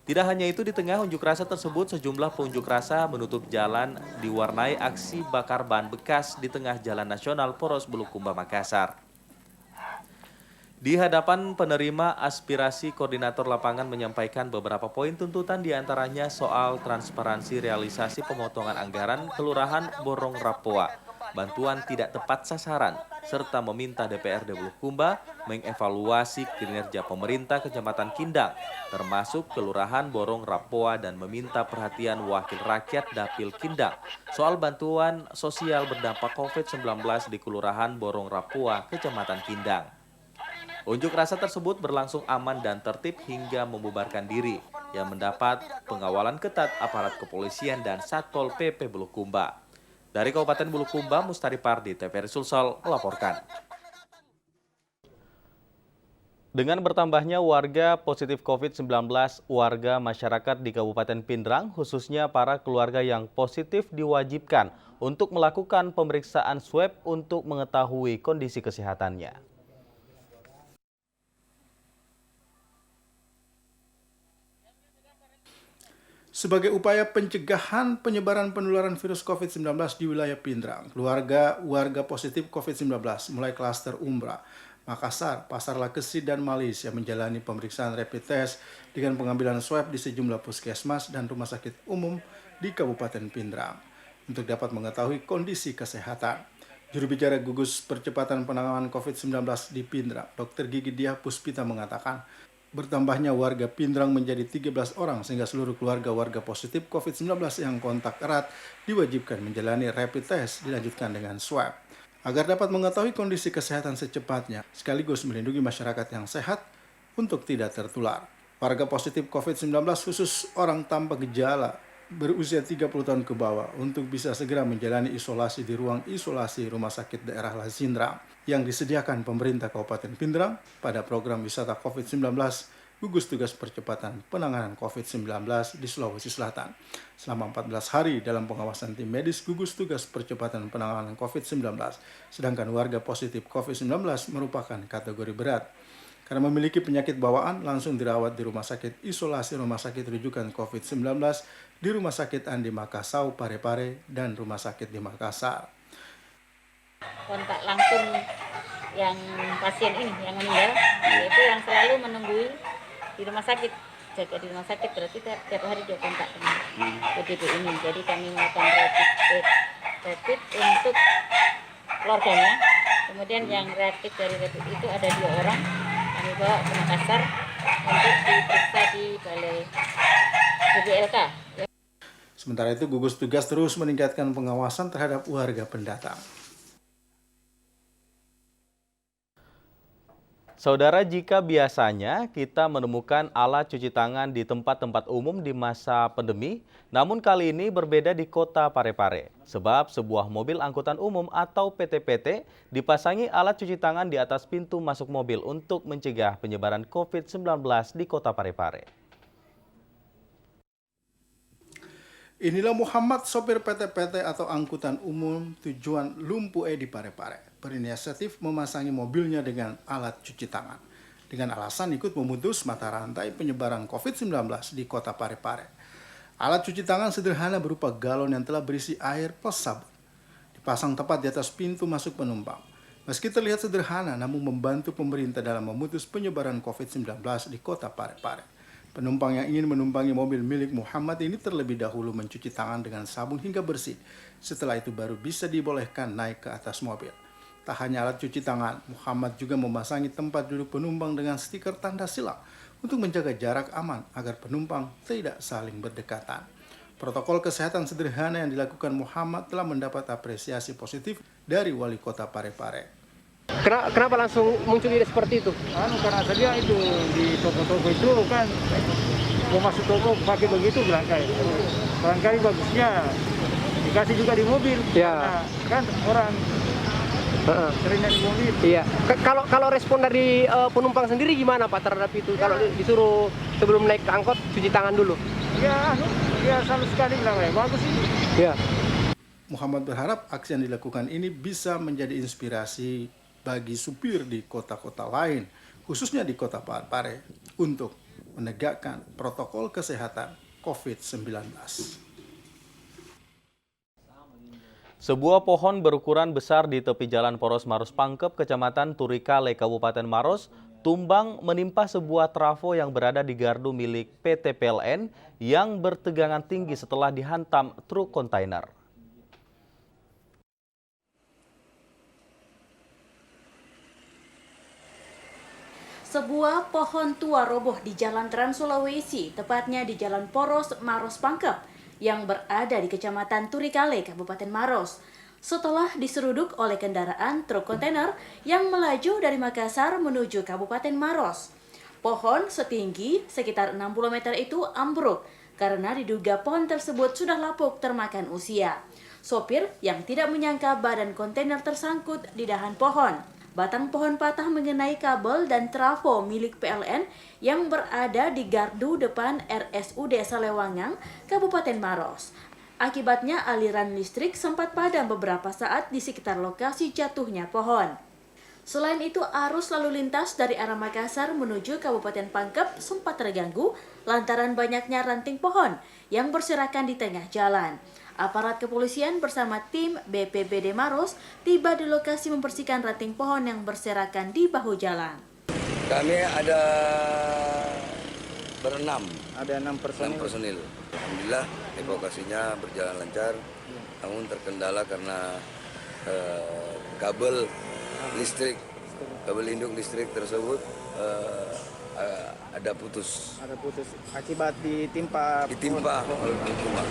Tidak hanya itu, di tengah unjuk rasa tersebut, sejumlah pengunjuk rasa menutup jalan diwarnai aksi bakar ban bekas di tengah Jalan Nasional Poros Bulukumba, Makassar. Di hadapan penerima aspirasi, koordinator lapangan menyampaikan beberapa poin tuntutan, diantaranya soal transparansi realisasi pemotongan anggaran Kelurahan Borong Rapoa, bantuan tidak tepat sasaran, serta meminta DPRD Bulukumba mengevaluasi kinerja pemerintah Kecamatan Kindang, termasuk Kelurahan Borong Rapoa, dan meminta perhatian Wakil Rakyat Dapil Kindang soal bantuan sosial berdampak COVID-19 di Kelurahan Borong Rapoa, Kecamatan Kindang. Unjuk rasa tersebut berlangsung aman dan tertib hingga membubarkan diri, yang mendapat pengawalan ketat aparat kepolisian dan Satpol PP Bulukumba. Dari Kabupaten Bulukumba, Mustari Pardi, TVRI Sulsel melaporkan. Dengan bertambahnya warga positif COVID-19, warga masyarakat di Kabupaten Pindrang, khususnya para keluarga yang positif, diwajibkan untuk melakukan pemeriksaan swab untuk mengetahui kondisi kesehatannya. Sebagai upaya pencegahan penyebaran penularan virus COVID-19 di wilayah Pindrang, warga positif COVID-19 mulai klaster Umbra, Makassar, Pasar Lakesi, dan Malaysia menjalani pemeriksaan rapid test dengan pengambilan swab di sejumlah puskesmas dan rumah sakit umum di Kabupaten Pindrang untuk dapat mengetahui kondisi kesehatan. Juru bicara gugus percepatan penanganan COVID-19 di Pindrang, Dr. Gigi Diah Puspita, mengatakan bertambahnya warga Pindrang menjadi 13 orang sehingga seluruh keluarga warga positif COVID-19 yang kontak erat diwajibkan menjalani rapid test dilanjutkan dengan swab agar dapat mengetahui kondisi kesehatan secepatnya sekaligus melindungi masyarakat yang sehat untuk tidak tertular. Warga positif COVID-19 khusus orang tanpa gejala berusia 30 tahun ke bawah untuk bisa segera menjalani isolasi di ruang isolasi Rumah Sakit Daerah Lazindra yang disediakan pemerintah Kabupaten Pindrang pada program wisata COVID-19 gugus tugas percepatan penanganan COVID-19 di Sulawesi Selatan selama 14 hari dalam pengawasan tim medis gugus tugas percepatan penanganan COVID-19, sedangkan warga positif COVID-19 merupakan kategori berat. Karena memiliki penyakit bawaan, langsung dirawat di rumah sakit isolasi rumah sakit rujukan COVID-19 di Rumah Sakit Andi Makassau, Parepare, dan Rumah Sakit di Makassar. Kontak langsung yang pasien ini, yang meninggal, yaitu yang selalu menunggui di rumah sakit. Jaga di rumah sakit berarti tiap hari dia kontak dengan PDP ini. Jadi kami melakukan rapid untuk keluarganya. Kemudian yang rapid dari rapid itu ada 2 orang. Kami bawa ke Makassar untuk diperiksa di Balai BBLK. Sementara itu, gugus tugas terus meningkatkan pengawasan terhadap warga pendatang. Saudara, jika biasanya kita menemukan alat cuci tangan di tempat-tempat umum di masa pandemi, namun kali ini berbeda di kota Parepare. Sebab sebuah mobil angkutan umum atau PT-PT dipasangi alat cuci tangan di atas pintu masuk mobil untuk mencegah penyebaran COVID-19 di kota Parepare. Inilah Muhammad, sopir PT-PT atau angkutan umum tujuan Lumpu'e di Parepare, berinisiatif memasangi mobilnya dengan alat cuci tangan dengan alasan ikut memutus mata rantai penyebaran COVID-19 di kota Parepare. Alat cuci tangan sederhana berupa galon yang telah berisi air plus sabun, dipasang tepat di atas pintu masuk penumpang. Meski terlihat sederhana, namun membantu pemerintah dalam memutus penyebaran COVID-19 di kota Parepare. Penumpang yang ingin menumpangi mobil milik Muhammad ini terlebih dahulu mencuci tangan dengan sabun hingga bersih. Setelah itu baru bisa dibolehkan naik ke atas mobil. Tak hanya alat cuci tangan, Muhammad juga memasangi tempat duduk penumpang dengan stiker tanda silang untuk menjaga jarak aman agar penumpang tidak saling berdekatan. Protokol kesehatan sederhana yang dilakukan Muhammad telah mendapat apresiasi positif dari Wali Kota Parepare. Kenapa langsung muncul ide seperti itu? Karena saja itu di toko-toko itu kan mau masuk toko pakai begitu barangkali bagusnya dikasih juga di mobil. Ya. Kan orang seringnya di mobil. Iya. Kalau respon dari penumpang sendiri gimana Pak terhadap itu? Kalau disuruh sebelum naik ke angkot cuci tangan dulu? Ya sama sekali lah, bagus ini. Ya. Muhammad berharap aksi yang dilakukan ini bisa menjadi inspirasi bagi supir di kota-kota lain, khususnya di kota Parepare, untuk menegakkan protokol kesehatan COVID-19. Sebuah pohon berukuran besar di tepi jalan Poros Maros Pangkep, Kecamatan Turikale, Kabupaten Maros, tumbang menimpa sebuah trafo yang berada di gardu milik PT PLN yang bertegangan tinggi setelah dihantam truk kontainer. Sebuah pohon tua roboh di Jalan Trans Sulawesi, tepatnya di Jalan Poros Maros Pangkep, yang berada di Kecamatan Turikale, Kabupaten Maros, setelah diseruduk oleh kendaraan truk kontainer yang melaju dari Makassar menuju Kabupaten Maros. Pohon setinggi sekitar 60 meter itu ambruk karena diduga pohon tersebut sudah lapuk termakan usia. Sopir yang tidak menyangka badan kontainer tersangkut di dahan pohon. Batang pohon patah mengenai kabel dan trafo milik PLN yang berada di gardu depan RSUD Salewangang, Kabupaten Maros. Akibatnya aliran listrik sempat padam beberapa saat di sekitar lokasi jatuhnya pohon. Selain itu, arus lalu lintas dari arah Makassar menuju Kabupaten Pangkep sempat terganggu lantaran banyaknya ranting pohon yang berserakan di tengah jalan. Aparat kepolisian bersama tim BPBD Maros tiba di lokasi membersihkan ranting pohon yang berserakan di bahu jalan. Kami ada berenam. Ada 6 personil. Alhamdulillah evakuasinya berjalan lancar, namun terkendala karena kabel induk listrik tersebut ada putus. Akibat ditimpa oleh rumah.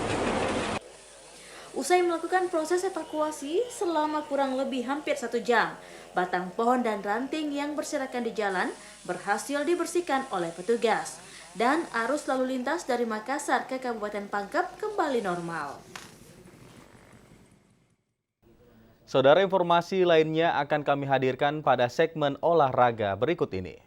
Usai melakukan proses evakuasi selama kurang lebih hampir 1 jam, batang pohon dan ranting yang berserakan di jalan berhasil dibersihkan oleh petugas. Dan arus lalu lintas dari Makassar ke Kabupaten Pangkep kembali normal. Saudara, informasi lainnya akan kami hadirkan pada segmen olahraga berikut ini.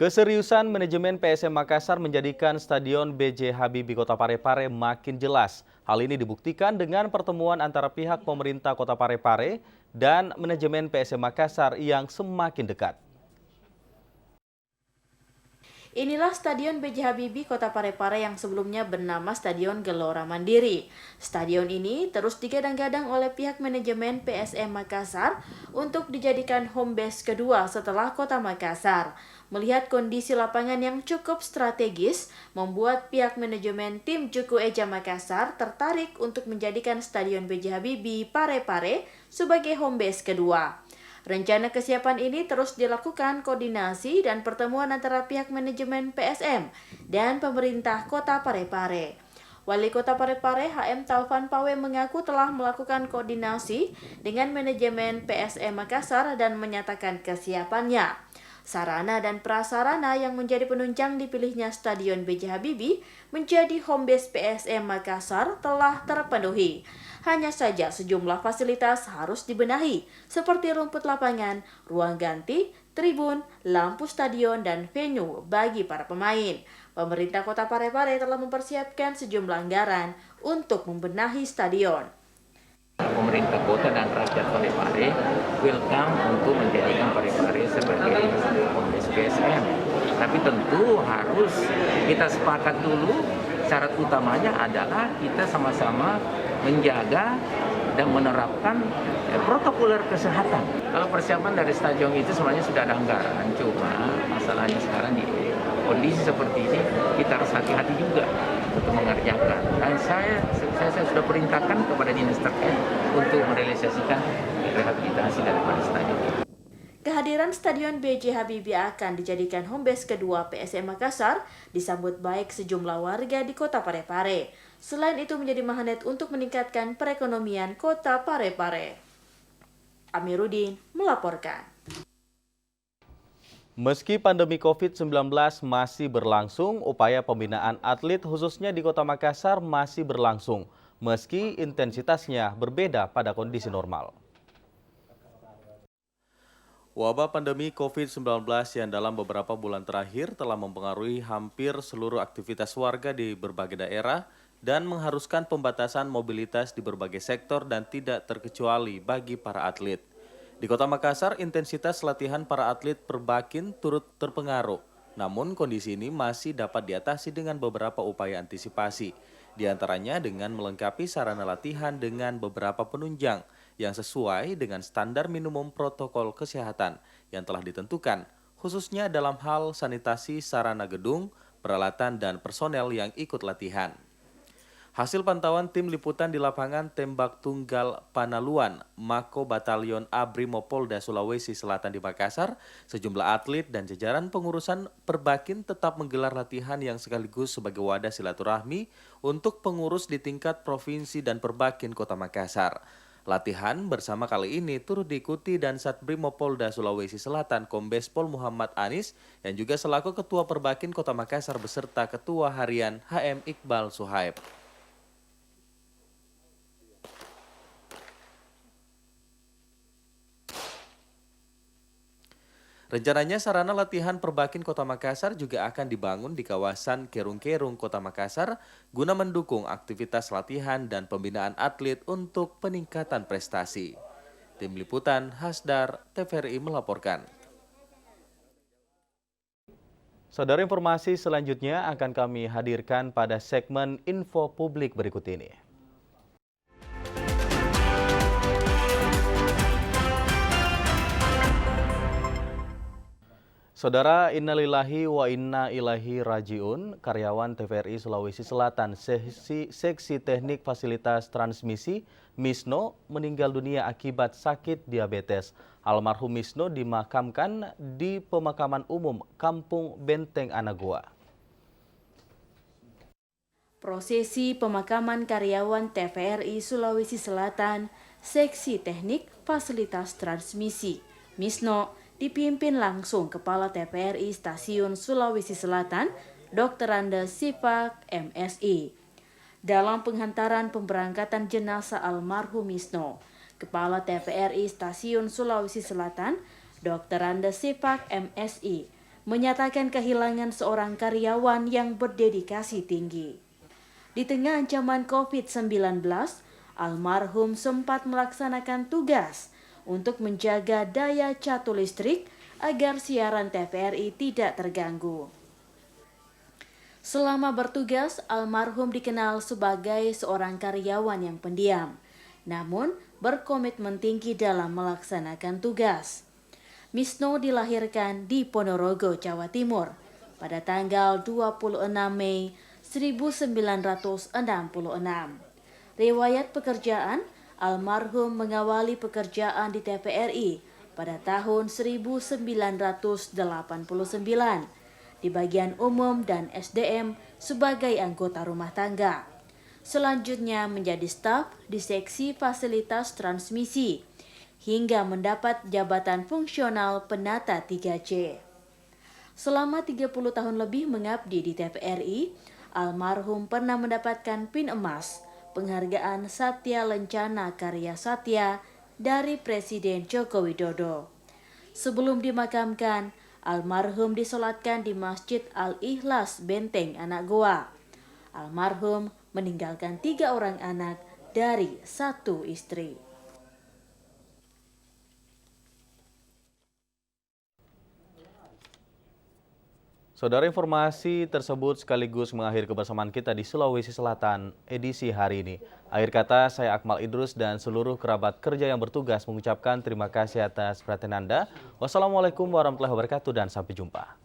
Keseriusan manajemen PSM Makassar menjadikan Stadion B.J. Habibie Kota Parepare makin jelas. Hal ini dibuktikan dengan pertemuan antara pihak pemerintah Kota Parepare dan manajemen PSM Makassar yang semakin dekat. Inilah Stadion B.J. Habibie Kota Parepare yang sebelumnya bernama Stadion Gelora Mandiri. Stadion ini terus digadang-gadang oleh pihak manajemen PSM Makassar untuk dijadikan home base kedua setelah Kota Makassar. Melihat kondisi lapangan yang cukup strategis, membuat pihak manajemen tim Juku Eja Makassar tertarik untuk menjadikan Stadion B.J. Habibie Parepare sebagai home base kedua. Rencana kesiapan ini terus dilakukan koordinasi dan pertemuan antara pihak manajemen PSM dan pemerintah Kota Parepare. Wali Kota Parepare HM Taufan Pawe mengaku telah melakukan koordinasi dengan manajemen PSM Makassar dan menyatakan kesiapannya. Sarana dan prasarana yang menjadi penunjang dipilihnya Stadion B.J. Habibie menjadi home base PSM Makassar telah terpenuhi. Hanya saja sejumlah fasilitas harus dibenahi, seperti rumput lapangan, ruang ganti, tribun, lampu stadion, dan venue bagi para pemain. Pemerintah Kota Parepare telah mempersiapkan sejumlah anggaran untuk membenahi stadion. Pemerintah kota dan rakyat Parepare welcome untuk menjadikan Parepare sebagai home base PSM. Tapi tentu harus kita sepakat dulu, syarat utamanya adalah kita sama-sama menjaga dan menerapkan protokol kesehatan. Kalau persiapan dari stadion itu sebenarnya sudah ada anggaran, cuma masalahnya sekarang di kondisi seperti ini kita harus hati-hati juga untuk mengerjakan. Dan saya sudah perintahkan kepada dinas terkait untuk merealisasikan rehabilitasi daripada stadion. Kehadiran Stadion B.J. Habibie akan dijadikan home base kedua PSM Makassar disambut baik sejumlah warga di Kota Parepare. Selain itu menjadi magnet untuk meningkatkan perekonomian Kota Parepare. Amiruddin melaporkan. Meski pandemi COVID-19 masih berlangsung, upaya pembinaan atlet khususnya di Kota Makassar masih berlangsung, meski intensitasnya berbeda pada kondisi normal. Wabah pandemi COVID-19 yang dalam beberapa bulan terakhir telah mempengaruhi hampir seluruh aktivitas warga di berbagai daerah dan mengharuskan pembatasan mobilitas di berbagai sektor dan tidak terkecuali bagi para atlet. Di Kota Makassar, intensitas latihan para atlet perbakin turut terpengaruh. Namun kondisi ini masih dapat diatasi dengan beberapa upaya antisipasi. Di antaranya dengan melengkapi sarana latihan dengan beberapa penunjang yang sesuai dengan standar minimum protokol kesehatan yang telah ditentukan, khususnya dalam hal sanitasi sarana gedung, peralatan, dan personel yang ikut latihan. Hasil pantauan tim liputan di lapangan tembak tunggal Panaluan, Mako Batalion A Brimopolda Sulawesi Selatan di Makassar, sejumlah atlet dan jajaran pengurusan Perbakin tetap menggelar latihan yang sekaligus sebagai wadah silaturahmi untuk pengurus di tingkat provinsi dan Perbakin Kota Makassar. Latihan bersama kali ini turut diikuti Dansat Brimopolda Sulawesi Selatan Kombes Pol Muhammad Anis yang juga selaku Ketua Perbakin Kota Makassar beserta Ketua Harian HM Iqbal Suhaib. Rencananya sarana latihan Perbakin Kota Makassar juga akan dibangun di kawasan Kerung-Kerung Kota Makassar guna mendukung aktivitas latihan dan pembinaan atlet untuk peningkatan prestasi. Tim Liputan Hasdar TVRI melaporkan. Saudara, informasi selanjutnya akan kami hadirkan pada segmen Info Publik berikut ini. Saudara, innalillahi wa inna ilaihi rajiun, karyawan TVRI Sulawesi Selatan Seksi Teknik Fasilitas Transmisi Misno meninggal dunia akibat sakit diabetes. Almarhum Misno dimakamkan di pemakaman umum Kampung Benteng Anagua. Prosesi pemakaman karyawan TVRI Sulawesi Selatan Seksi Teknik Fasilitas Transmisi Misno dipimpin langsung Kepala TVRI Stasiun Sulawesi Selatan, Dr. Anda Sipak, MSI. Dalam penghantaran pemberangkatan jenazah almarhum Misno, Kepala TVRI Stasiun Sulawesi Selatan, Dr. Anda Sipak, MSI, menyatakan kehilangan seorang karyawan yang berdedikasi tinggi. Di tengah ancaman COVID-19, almarhum sempat melaksanakan tugas untuk menjaga daya catu listrik agar siaran TVRI tidak terganggu. Selama bertugas, almarhum dikenal sebagai seorang karyawan yang pendiam, namun berkomitmen tinggi dalam melaksanakan tugas. Misno dilahirkan di Ponorogo, Jawa Timur pada tanggal 26 Mei 1966. Riwayat pekerjaan, almarhum mengawali pekerjaan di TVRI pada tahun 1989 di bagian umum dan SDM sebagai anggota rumah tangga. Selanjutnya menjadi staf di seksi fasilitas transmisi hingga mendapat jabatan fungsional penata 3C. Selama 30 tahun lebih mengabdi di TVRI, almarhum pernah mendapatkan PIN emas penghargaan Satya Lencana Karya Satya dari Presiden Joko Widodo. Sebelum dimakamkan, almarhum disolatkan di Masjid Al-Ikhlas Benteng Anagua. Almarhum meninggalkan 3 orang anak dari 1 istri. Saudara, informasi tersebut sekaligus mengakhiri kebersamaan kita di Sulawesi Selatan edisi hari ini. Akhir kata, saya Akmal Idrus dan seluruh kerabat kerja yang bertugas mengucapkan terima kasih atas perhatian Anda. Wassalamualaikum warahmatullahi wabarakatuh dan sampai jumpa.